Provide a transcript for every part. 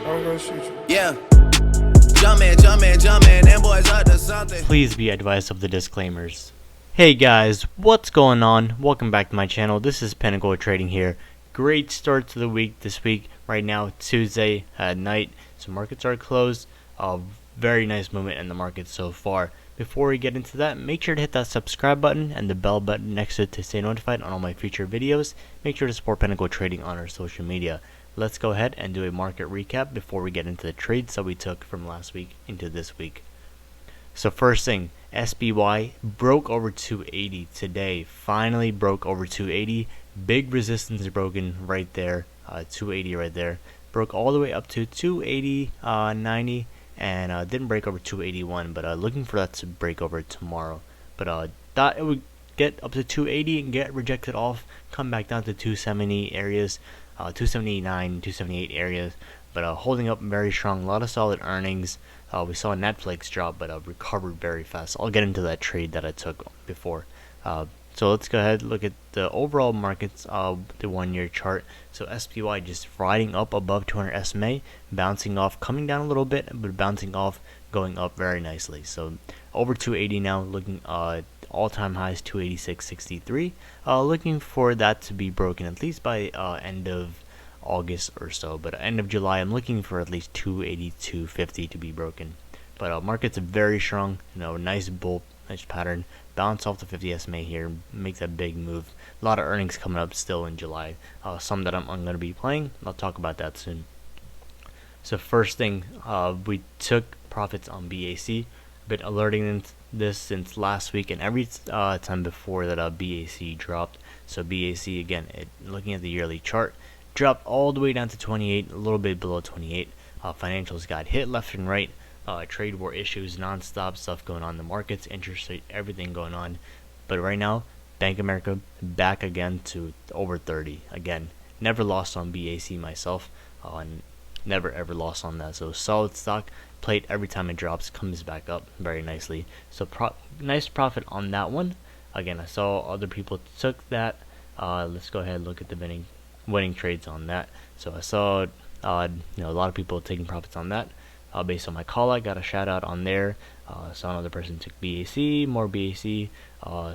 I'm gonna shoot you. Yeah. Jumpin', them boys up to something. Please be advised of the disclaimers. Hey guys, what's going on? Welcome back to my channel. This is Pinnacle Trading here. Great start to the week this week. Right now, Tuesday at night, so markets are closed. Very nice movement in the market so far. Before we get into that, make sure to hit that subscribe button and the bell button next to it to stay notified on all my future videos. Make sure to support Pinnacle Trading on our social media. Let's go ahead and do a market recap before we get into the trades that we took from last week into this week. So first thing, SPY broke over 280 today. Finally broke over 280. Big resistance broken right there. 280 right there. Broke all the way up to 280.90 and didn't break over 281. But looking for that to break over tomorrow. But thought it would get up to 280 and get rejected off. Come back down to 270 areas. 279, 278 areas, but holding up very strong. A lot of solid earnings. We saw Netflix drop, but recovered very fast. I'll get into that trade that I took before. So let's go ahead and look at the overall markets, the 1 year chart. So SPY just riding up above 200 SMA, bouncing off, coming down a little bit, but bouncing off, going up very nicely. So over 280 now, looking all-time highs 286.63. Looking for that to be broken at least by end of August or so, but end of July I'm looking for at least 282.50 to be broken. But market's very strong, nice bullish pattern. Bounce off the 50 SMA here, makes a big move. A lot of earnings coming up still in July. Some that I'm going to be playing. I'll talk about that soon. So first thing, we took profits on BAC. Been alerting this since last week and every time before that BAC dropped. So BAC again, looking at the yearly chart, dropped all the way down to 28, a little bit below 28. Financials got hit left and right. Trade war issues, non-stop stuff going on in the markets, interest rate, everything going on. But right now, Bank of America back again to over 30. Again, never lost on BAC myself. Never ever lost on that. So solid stock. Played every time it drops, comes back up very nicely. So nice profit on that one. Again, I saw other people took that. Let's go ahead and look at the winning trades on that. So I saw a lot of people taking profits on that. Based on my call, I got a shout out on there. Saw another person took BAC, more BAC,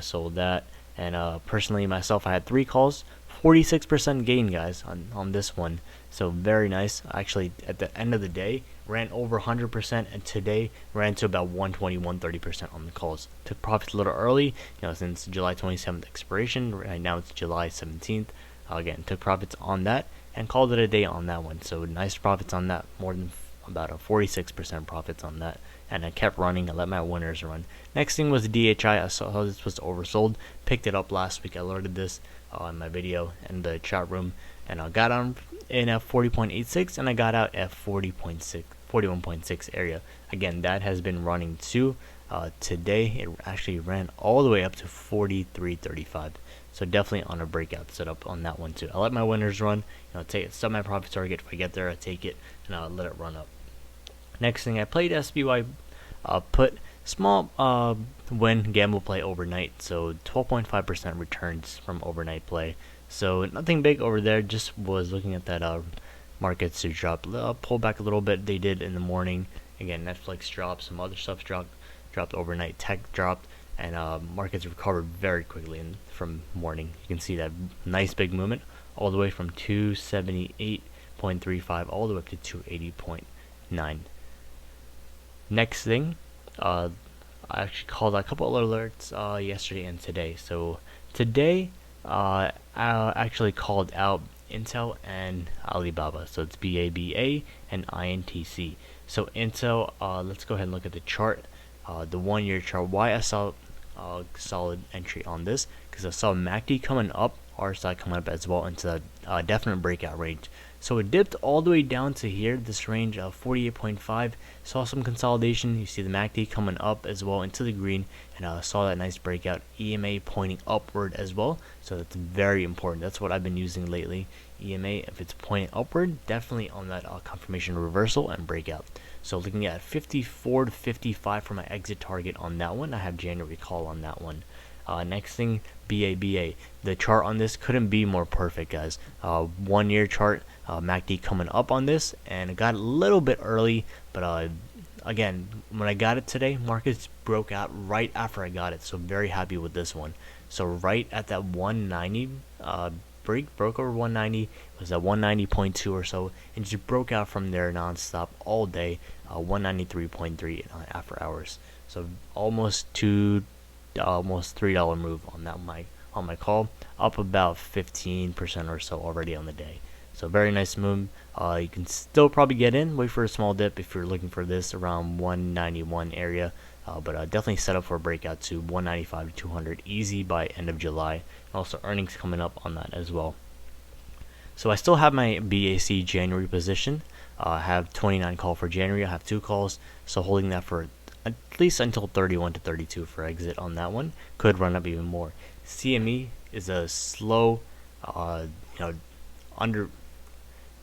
sold that. And personally myself, I had 3 calls, 46% gain, guys, on this one. So very nice. Actually, at the end of the day, ran over 100%, and today ran to about 120, 130% on the calls. Took profits a little early, since July 27th expiration. Right now it's July 17th. Again, took profits on that and called it a day on that one. So nice profits on that, more than about a 46% profits on that. And I kept running. I let my winners run. Next thing was DHI. I saw how this was oversold. Picked it up last week. I alerted this in my video in the chat room, and I got on in at 40.86 and I got out at 41.6 area. Again, that has been running too. Today it actually ran all the way up to 43.35. So definitely on a breakout setup on that one too. I let my winners run. Set my profit target. If I get there, I take it and I'll let it run up. Next thing, I played SPY. Put small win gamble play overnight. So 12.5% returns from overnight play. So nothing big over there. Just was looking at that markets to drop, pull back a little bit. They did in the morning. Again, Netflix dropped, some other stuff dropped overnight. Tech dropped, and markets recovered very quickly from morning. You can see that nice big movement all the way from 278.35 all the way up to 280.9. Next thing, I actually called a couple of alerts yesterday and today. So today, I actually called out Intel and Alibaba. So it's BABA and INTC. So Intel, let's go ahead and look at the chart, the 1 year chart. Why I saw solid entry on this, because I saw MACD coming up, RSI coming up as well into the definite breakout range. So it dipped all the way down to here, this range of 48.5. Saw some consolidation. You see the MACD coming up as well into the green, and saw that nice breakout. EMA pointing upward as well. So that's very important. That's what I've been using lately. EMA, if it's pointing upward, definitely on that confirmation reversal and breakout. So looking at 54 to 55 for my exit target on that one. I have January call on that one. Next thing, BABA. The chart on this couldn't be more perfect, guys. 1 year chart, MACD coming up on this, and it got a little bit early, but again, when I got it today, markets broke out right after I got it, so very happy with this one. So right at that 190 broke over 190, it was at 190.2 or so, and just broke out from there non-stop all day, 193.3 after hours. So almost $3 move on that on my call, up about 15% or so already on the day. So very nice move. You can still probably get in, wait for a small dip if you're looking for this around 191 area, but definitely set up for a breakout to 195 to 200 easy by end of July. Also earnings coming up on that as well. So I still have my BAC January position. I have 29 call for January. I have 2 calls, so holding that for at least until 31 to 32 for exit on that one. Could run up even more. CME is a slow,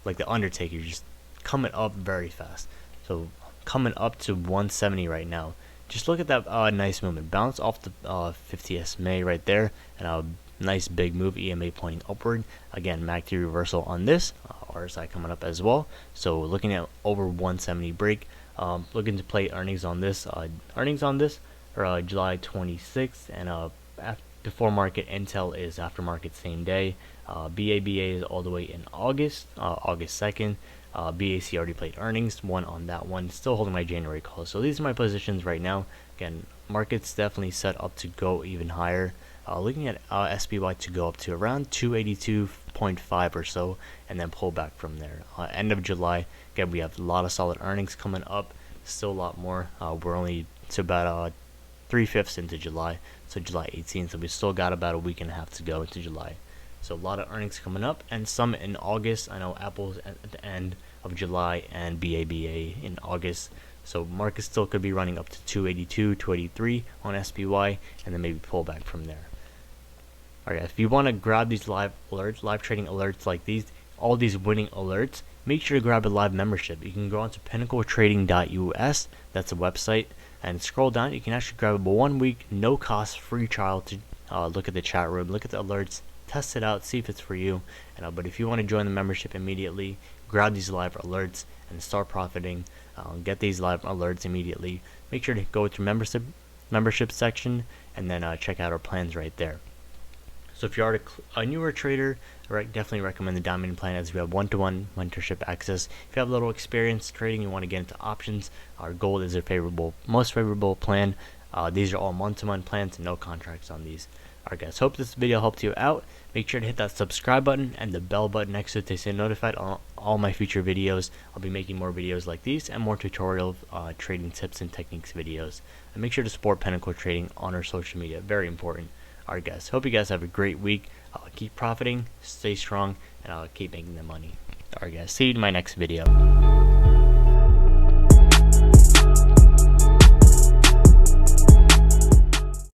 like the Undertaker, just coming up very fast. So coming up to 170 right now. Just look at that nice movement. Bounce off the 50 SMA right there, and a nice big move. EMA pointing upward. Again, MACD reversal on this. RSI coming up as well. So looking at over 170 break. Looking to play earnings on this. Or July 26th, and before market Intel is after market same day. BABA is all the way in August 2nd. BAC already played earnings, one on that one. Still holding my January call. So these are my positions right now. Again, market's definitely set up to go even higher. Looking at SPY to go up to around 282.5 or so, and then pull back from there. End of July, again, we have a lot of solid earnings coming up. Still a lot more. We're only to about 3/5 into July, so July 18th. So we still got about a week and a half to go into July. So a lot of earnings coming up, and some in August. I know Apple's at the end of July, and BABA in August. So market still could be running up to 282, 283 on SPY, and then maybe pull back from there. Alright, if you want to grab these live alerts, live trading alerts like these, all these winning alerts, make sure to grab a live membership. You can go on to pinnacletrading.us, that's a website, and scroll down. You can actually grab a 1 week, no cost, free trial to look at the chat room, look at the alerts, test it out, see if it's for you. But if you want to join the membership immediately, grab these live alerts and start profiting. Get these live alerts immediately. Make sure to go to membership section, and then check out our plans right there. So if you are a newer trader, I definitely recommend the Diamond plan, as we have one-to-one mentorship access. If you have a little experience trading, you want to get into options, our Gold is a most favorable plan. These are all month-to-month plans and no contracts on these. Alright guys, hope this video helped you out. Make sure to hit that subscribe button and the bell button next to it to stay notified on all my future videos. I'll be making more videos like these and more tutorial trading tips and techniques videos. And make sure to support Pinnacle Trading on our social media, very important. Alright guys, hope you guys have a great week. Keep profiting, stay strong, and keep making the money. Alright guys, see you in my next video.